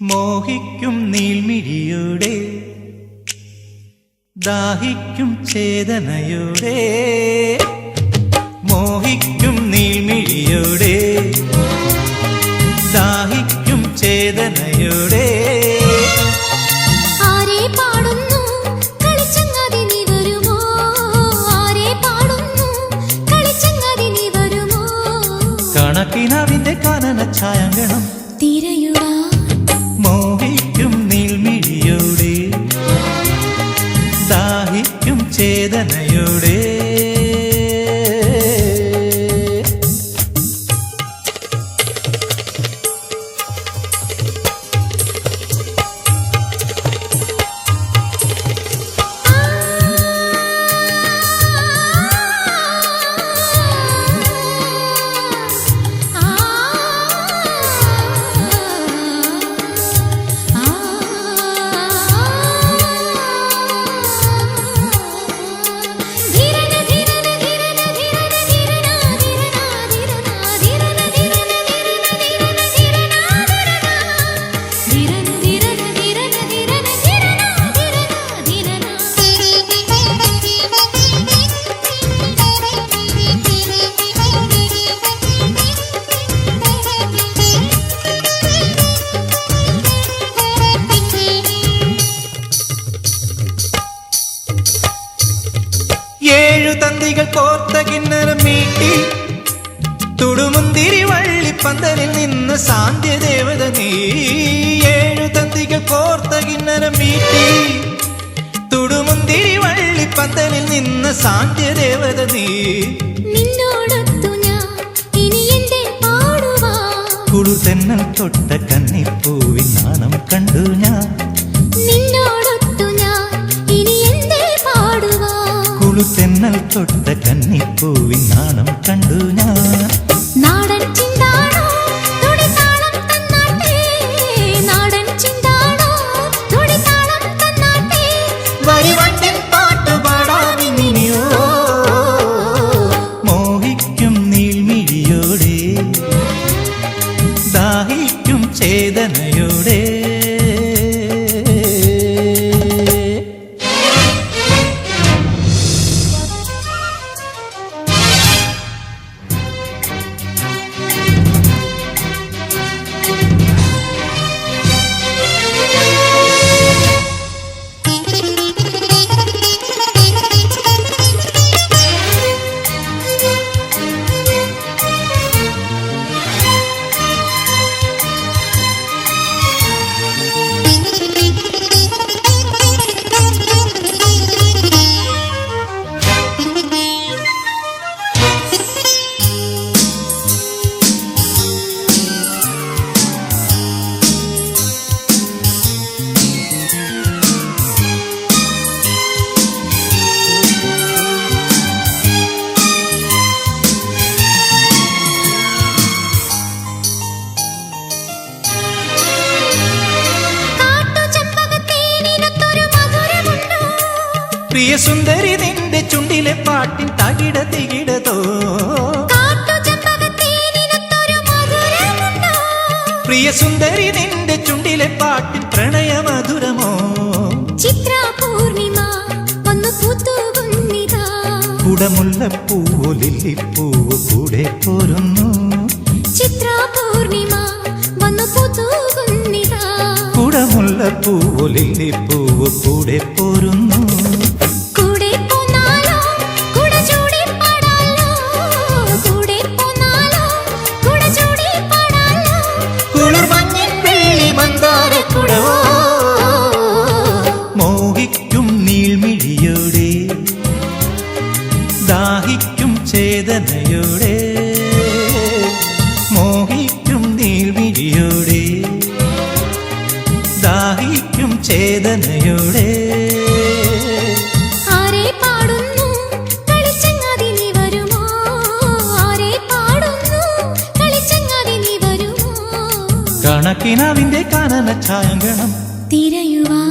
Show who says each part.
Speaker 1: മോഹിക്കും നീൽമിഴിയോടെ ദാഹിക്കും ചേതനയോടെ മോഹിക്കും നീൽമിഴിയോടെ ദാഹിക്കും ചേതനയോടെ
Speaker 2: ആരെ പാടുന്നു കളിച്ചങ്ങാതി നീ വരുമോ ആരെ പാടുന്നു കളിച്ചങ്ങാതി നീ വരുമോ
Speaker 1: കണക്കിനാവിന്റെ കാനന ഛായങ്കണം
Speaker 2: തിരയുവാ
Speaker 1: മോഹിക്കും നീൽമിഴിയോടെ ദാഹിക്കും ചേതനയോടെ ഏഴു തന്തികൾ കോർത്ത കിന്നരം മീട്ടി തുടുമുന്തിരി വള്ളിപ്പന്തലിൽ നിന്ന് സാന്ധ്യദേവത നീ ഏഴു തന്തികൾ കോർത്ത കിന്നരം മീട്ടി തുടുമുന്തിരി വള്ളിപ്പന്തലിൽ നിന്ന് സാന്ധ്യദേവത നീ
Speaker 2: നിന്നോടൊത്തു ഞാൻ ഇനി എന്റെ പാടുവാ
Speaker 1: കുളിർതെന്നൽ തൊട്ട കന്നിപ്പൂവിൻ നാണം കണ്ടു ഞാൻ
Speaker 2: നിന്നോടൊത്തു ഞാൻ ഇനി എന്റെ പാടുവാ
Speaker 1: കുളിർതെന്നൽ തൊട്ട കന്നിപ്പൂവിൻ നാണം കണ്ടു ഞാൻ
Speaker 2: നാടൻ ചിന്താണോ തുടിതാളം തന്നാട്ടെ നാടൻ ചിന്താണോ തുടിതാളം തന്നാട്ടെ
Speaker 1: വരിവണ്ടിൻ പാട്ടുപാടാനിനിയോ മോഹിക്കും നീൽമിഴിയോടെ ദാഹിക്കും ചേതനയോടെ പ്രിയ സുന്ദരി നിന്റെ ചുണ്ടിലെ പാട്ടിൻ തകിട തികിടതോ പ്രിയ സുന്ദരി നിന്റെ ചുണ്ടിലെ പാട്ടിൻ പ്രണയമധുരമോ
Speaker 2: ചിത്രപൂർണിമ വന്നു പൂത്തുകുന്നിതാ
Speaker 1: കുടമുല്ലപ്പൂവോ ലില്ലിപ്പൂവോ കൂടെ പോരുന്നു
Speaker 2: ചിത്രപൂർണിമ വന്നു പൂത്തുകുന്നിതാ
Speaker 1: കുടമുല്ലപ്പൂവോ ലില്ലിപ്പൂവോ കൂടെ പോരുന്നു മോഹിക്കും നീൽമിഴിയോടെ ദാഹിക്കും ചേതനയോടെ മോഹിക്കും നീൽമിഴിയോടെ ദാഹിക്കും ചേതനയോടെ
Speaker 2: ആരെ പാടുന്നു കളിച്ചങ്ങാതി നീ വരുമോ ആരെ പാടുന്നു കളിച്ചങ്ങാതി നീ വരുമോ
Speaker 1: കണക്കിനാവിന്റെ കാനന ഛായങ്കണം
Speaker 2: തിരയുവാ